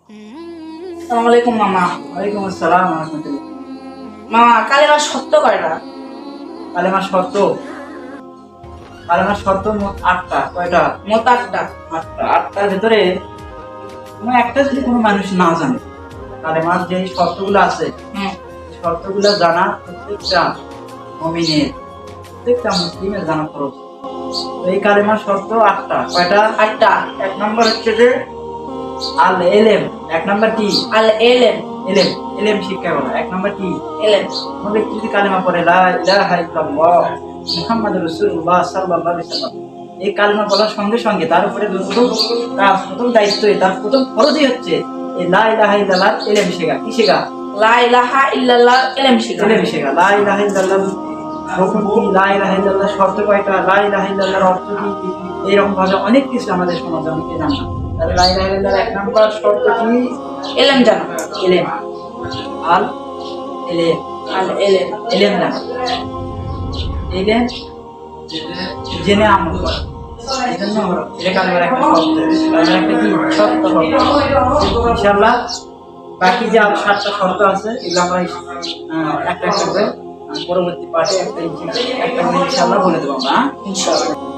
আসসালামু আলাইকুম মামা। ওয়ালাইকুম আসসালাম ওয়া রাহমাতুল্লাহ। মামা কালেমা সত্য কয়টা? কালেমা শর্ত, কালেমা শর্ত মোট 8টা। কয়টা? মোট 8টা। 8টা। 8টার ভিতরে কোনো একটা যদি কোনো মানুষ না জানে, কালেমার যে শর্তগুলো আছে শর্তগুলো জানা প্রত্যেকটা মুমিনের, প্রত্যেকটা মুসলিমের জানা ফরজ। তো এই কালেমার শর্ত 8টা। কয়টা? 8টা। 1 নাম্বার হচ্ছে যে আল এলেম। 1 নাম্বার কি? আল এলেম। এলেম, এলেম শিক্ষা করা। 1 নাম্বার কি? এলেম। কোনো ব্যক্তি যদি কালেমা পড়ে লা ইলাহা ইল্লাল্লাহ মুহাম্মাদুর রাসূলুল্লাহ সাল্লাল্লাহু আলাইহি ওয়াসাল্লাম, এই কালেমা বলার সঙ্গে সঙ্গে তার উপরে প্রথম দায়িত্ব, তার প্রথম ফরজই হচ্ছে এই লা ইলাহা ইল্লাল্লাহ এলেম শেখা। কি শেখা? লা ইলাহা ইল্লাল্লাহ এলেম শিখা। এলেম শেখা। লা ইলাহা ইল্লাল্লাহ রকম কি? লা ইলাহা ইল্লাল্লাহ শর্ত কয়টা? লা ইলাহা ইল্লাল্লাহর অর্থ কি? এইরকম ভাবে অনেক কিছু আমাদের সমাজে অনেকে জানে না। তাহলে লা ইলাহা ইল্লাল্লাহর 1 নাম্বার শর্ত কি? এলেম জানা। এলেম। আল এলেম, আল এলেম। এলেম জানা। এলেম জেনে আমল করা। এই জন্য এটা কালেমার একটা শর্ত। কালেমার একটা কি? শর্ত শর্ত। ইনশাআল্লাহ বাকি যে আরো 7টা শর্ত আছে এগুলো আমরা একটা একটা করে পরবর্তী পার্টে একটা ইনশাআল্লাহ বলে দেবো আমরা। ইনশাআল্লাহ।